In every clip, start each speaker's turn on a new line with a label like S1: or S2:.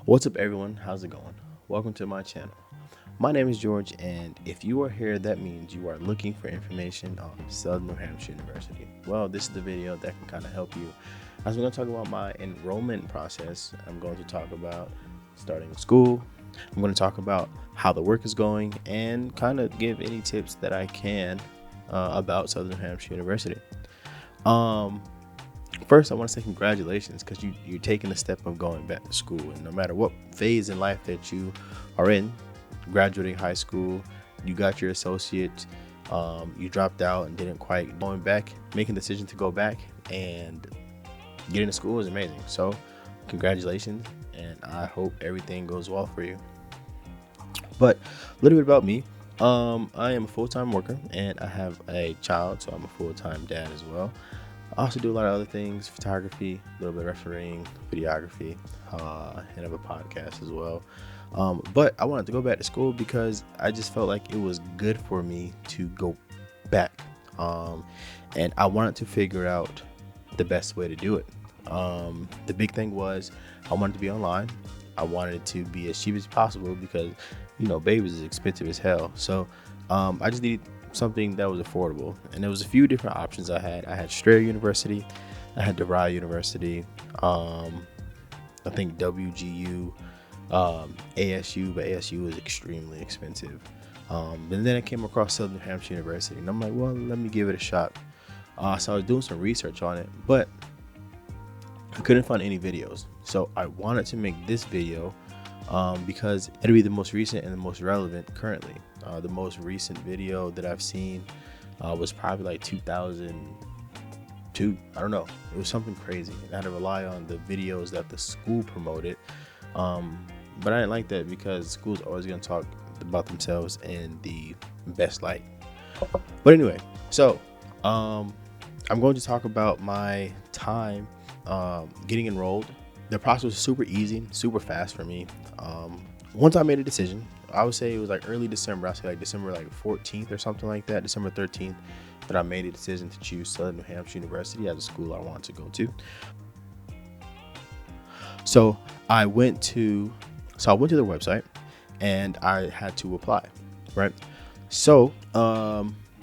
S1: What's up, everyone? How's it going? Welcome to my channel. My name is George, and if you are here, that means you are looking for information on Southern New Hampshire University. Well, this is the video that can kind of help you. As we're going to talk about my enrollment process, I'm going to talk about starting school. I'm going to talk about how the work is going and kind of give any tips that I can about Southern New Hampshire University. First, I want to say congratulations because you're taking the step of going back to school. And no matter what phase in life that you are in, graduating high school, you got your associate, you dropped out and didn't quite going back, making the decision to go back and getting to school is amazing. So congratulations, and I hope everything goes well for you. But a little bit about me. I am a full-time worker and I have a child, so I'm a full-time dad as well. I also do a lot of other things, photography, a little bit of refereeing, videography, and have a podcast as well. But I wanted to go back to school because I just felt like it was good for me to go back. And I wanted to figure out the best way to do it. The big thing was I wanted to be online. I wanted it to be as cheap as possible because, babies is expensive as hell. So I just needed something that was affordable, and there was a few different options I had Strayer University, I had DeVry University, I think WGU, ASU, but ASU is extremely expensive. And then I came across Southern New Hampshire University, and I'm like, well, let me give it a shot. So I was doing some research on it, but I couldn't find any videos. So I wanted to make this video because it'll be the most recent and the most relevant currently. The most recent video that I've seen was probably like 2002. I don't know. It was something crazy. And I had to rely on the videos that the school promoted. But I didn't like that because school's always going to talk about themselves in the best light. But anyway, so I'm going to talk about my time getting enrolled. The process was super easy, super fast for me. Once I made a decision, I would say it was like early December. I'd say like December 14th or something like that, December 13th, that I made a decision to choose Southern New Hampshire University as a school I wanted to go to. So I went to their website and I had to apply, right? So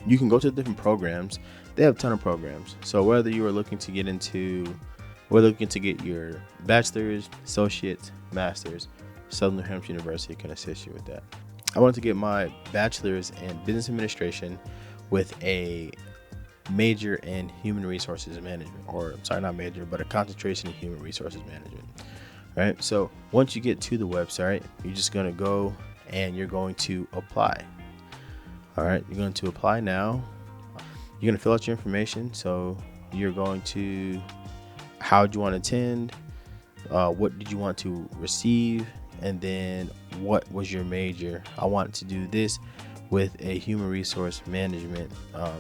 S1: you can go to the different programs. They have a ton of programs. So whether you are looking to get your bachelor's, associate's, master's, Southern New Hampshire University can assist you with that. I wanted to get my bachelor's in business administration with a major in human resources management, but a concentration in human resources management. Right. So once you get to the website, you're just going to go and you're going to apply. All right. You're going to apply now. You're going to fill out your information. So you're going to, how do you want to attend? What did you want to receive? And then what was your major? I wanted to do this with a human resource management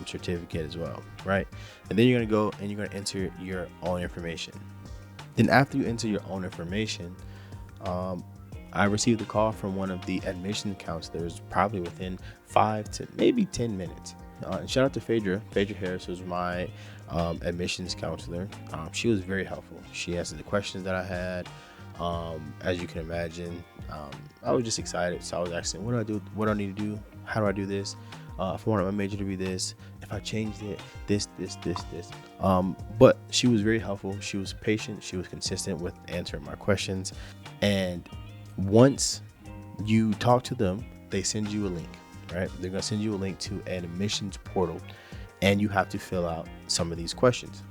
S1: certificate as well, right? And then you're going to go and you're going to enter your own information. Then after you enter your own information, I received a call from one of the admission counselors probably within 5 to maybe 10 minutes. And shout out to Phaedra Harris, who's my admissions counselor. She was very helpful. She answered the questions that I had. As you can imagine, I was just excited. So I was asking, what do I do? What do I need to do? How do I do this? If I wanted my major to be this, if I changed it, this. But she was very helpful. She was patient. She was consistent with answering my questions. And once you talk to them, they send you a link, right? They're going to send you a link to an admissions portal, and you have to fill out some of these questions.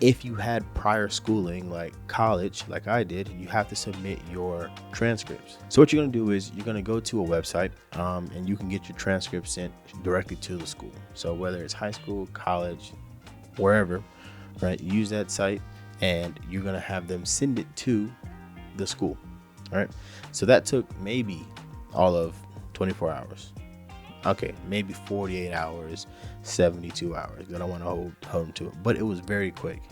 S1: If you had prior schooling like college, like I did, you have to submit your transcripts. So what you're going to do is you're going to go to a website and you can get your transcripts sent directly to the school. So whether it's high school, college, wherever, right, use that site and you're going to have them send it to the school. All right. So that took maybe all of 24 hours. Okay, maybe 48 hours, 72 hours. I don't want to hold them to it, but it was very quick.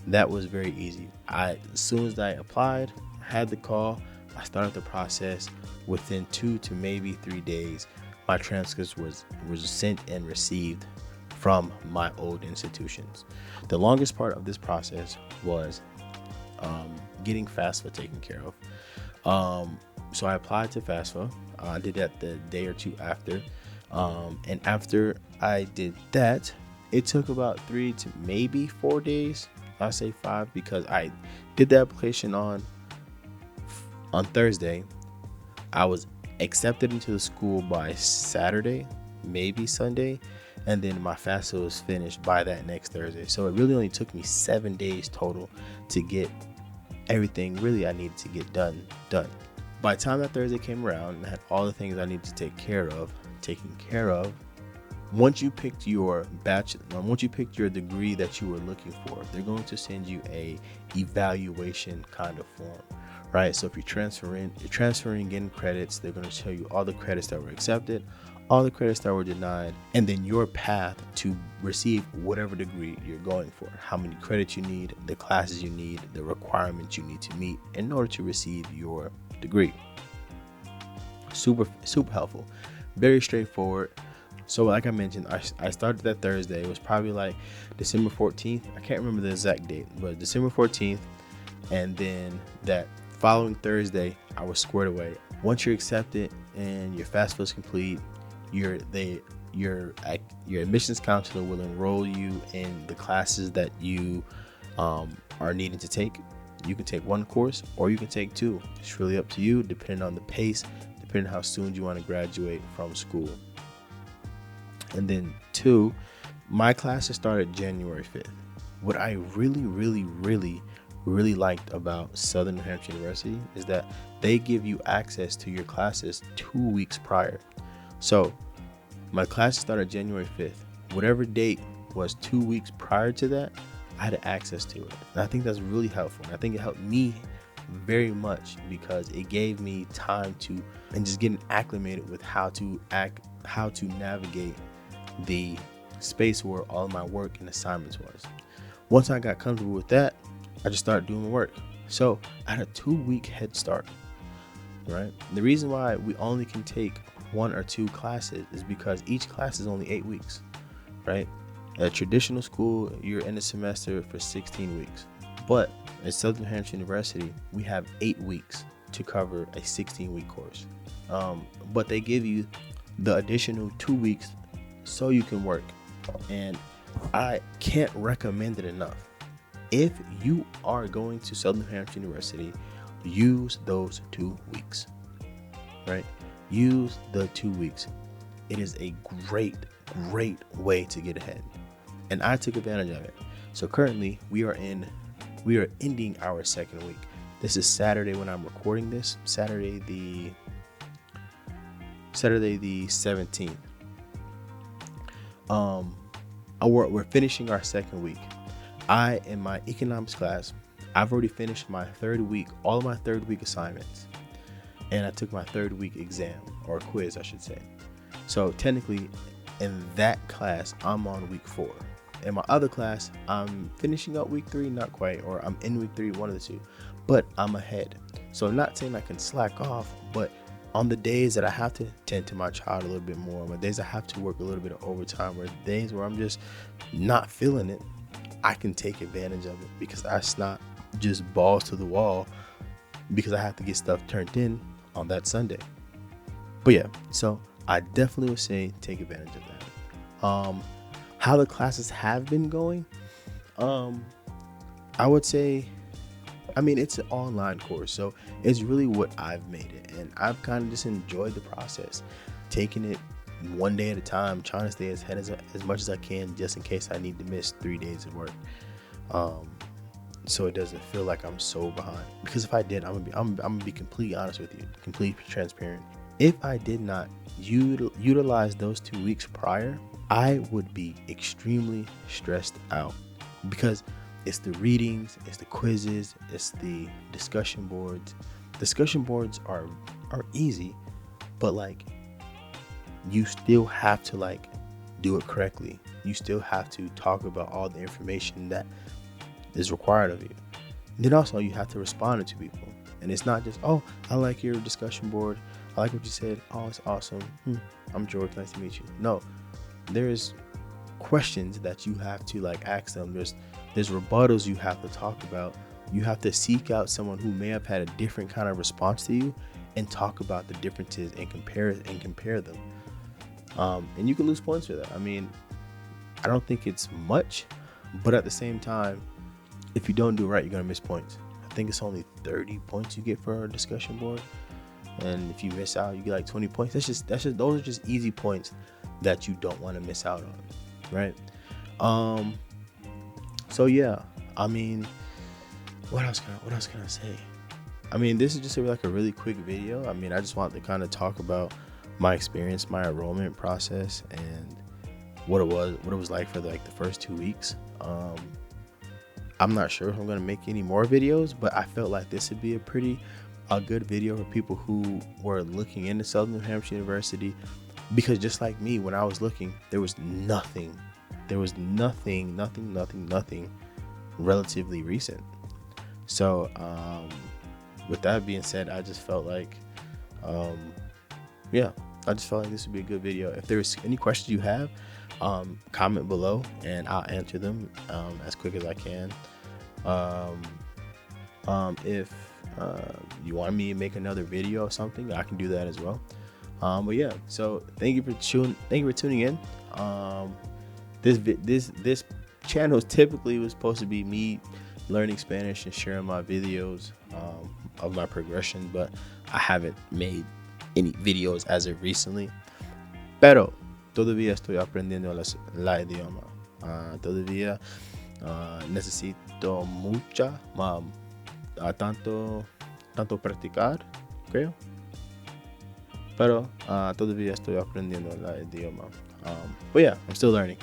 S1: That was very easy. As soon as I applied, had the call, I started the process. Within 2 to maybe 3 days, my transcripts was sent and received from my old institutions. The longest part of this process was getting FAFSA taken care of. So I applied to FAFSA. I did that the day or two after. And after I did that, it took about 3 to maybe 4 days. I say 5 because I did the application on Thursday. I was accepted into the school by Saturday, maybe Sunday, and then my FAFSA was finished by that next Thursday. So it really only took me 7 days total to get everything really I needed to get done. By the time that Thursday came around and I had all the things I needed to take care of taken care of, once you picked your degree that you were looking for, they're going to send you a evaluation kind of form, right? So if you're transferring in credits, they're going to tell you all the credits that were accepted, all the credits that were denied, and then your path to receive whatever degree you're going for, how many credits you need, the classes you need, the requirements you need to meet in order to receive your degree. Super helpful, very straightforward. So like I mentioned, I started that Thursday. It was probably like December 14th. I can't remember the exact date, but December 14th. And then that following Thursday, I was squared away. Once you're accepted and your FAFSA is complete, your admissions counselor will enroll you in the classes that you are needing to take. You can take one course or you can take 2. It's really up to you, depending on the pace, depending on how soon you want to graduate from school. And then 2, my classes started January 5th. What I really liked about Southern New Hampshire University is that they give you access to your classes 2 weeks prior. So my classes started January 5th. Whatever date was 2 weeks prior to that, I had access to it. And I think that's really helpful. And I think it helped me very much because it gave me time to and just getting acclimated with how to navigate the space where all my work and assignments was. Once I got comfortable with that, I just started doing the work. So I had a 2-week head start, right? The reason why we only can take 1 or 2 classes is because each class is only 8 weeks, right? At a traditional school, you're in a semester for 16 weeks. But at Southern New Hampshire University, we have 8 weeks to cover a 16-week course. But they give you the additional 2 weeks so you can work. And I can't recommend it enough. If you are going to Southern New Hampshire University, use those 2 weeks, right? Use the 2 weeks. It is a great way to get ahead. And I took advantage of it. So currently we are ending our 2nd week. This is Saturday when I'm recording this, Saturday the 17th. We're finishing our 2nd week. I, in my economics class, I've already finished my 3rd week, all of my 3rd week assignments. And I took my 3rd week exam, or quiz, I should say. So technically, in that class, I'm on week 4. In my other class, I'm finishing up week 3, not quite, or I'm in week 3, one of the two, but I'm ahead. So I'm not saying I can slack off, but on the days that I have to tend to my child a little bit more, on the days I have to work a little bit of overtime, or days where I'm just not feeling it, I can take advantage of it because that's not just balls to the wall because I have to get stuff turned in on that Sunday. But yeah, so I definitely would say take advantage of that. How the classes have been going, I would say, it's an online course, so it's really what I've made it, and I've kind of just enjoyed the process, taking it one day at a time, trying to stay ahead as much as I can, just in case I need to miss 3 days of work, so it doesn't feel like I'm so behind. Because if I did, I'm gonna be completely honest with you, completely transparent. If I did not utilize those 2 weeks prior, I would be extremely stressed out because it's the readings, it's the quizzes, it's the discussion boards. Discussion boards are easy, but you still have to do it correctly. You still have to talk about all the information that is required of you. And then also you have to respond to people. And it's not just, oh, I like your discussion board. I like what you said. Oh, it's awesome. I'm George. Nice to meet you. No, there's questions that you have to ask them. There's rebuttals you have to talk about You have to seek out someone who may have had a different kind of response to you and talk about the differences and compare them. And you can lose points for that. I mean, I don't think it's much, but at the same time, if you don't do it right, you're gonna miss points. I think it's only 30 points you get for a discussion board, and if you miss out, you get like 20 points. Those are just easy points that you don't want to miss out on, right? So yeah, I mean, what else can I say? I mean, this is just like a really quick video. I mean, I just want to kind of talk about my experience, my enrollment process, and what it was like for the first 2 weeks. I'm not sure if I'm gonna make any more videos, but I felt like this would be a good video for people who were looking into Southern New Hampshire University, because just like me, when I was looking, there was nothing relatively recent. So with that being said, I just felt like this would be a good video. If there's any questions you have, comment below and I'll answer them as quick as I can. If you want me to make another video or something, I can do that as well. But yeah, so thank you for tuning in. This channel typically was supposed to be me learning Spanish and sharing my videos of my progression, but I haven't made any videos as of recently. Pero todavía estoy aprendiendo la idioma. Todavía necesito tanto practicar, creo. Pero todavía estoy aprendiendo la idioma. But yeah, I'm still learning.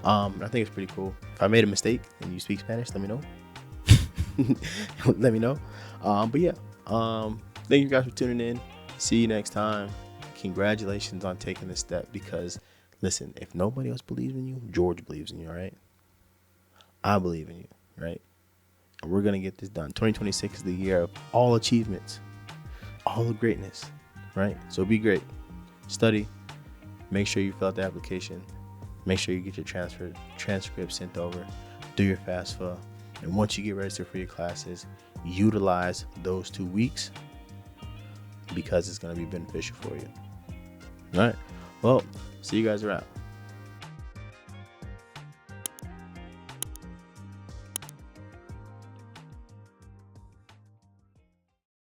S1: I think it's pretty cool. If I made a mistake and you speak Spanish, let me know. Let me know. But yeah, thank you guys for tuning in. See you next time. Congratulations on taking this step, because listen, if nobody else believes in you, George believes in you, all right? I believe in you, right? And we're going to get this done. 2026 is the year of all achievements, all the greatness, right? So be great. Study. Make sure you fill out the application. Make sure you get your transcript sent over. Do your FAFSA. And once you get registered for your classes, utilize those 2 weeks, because it's going to be beneficial for you. All right. Well, see you guys around.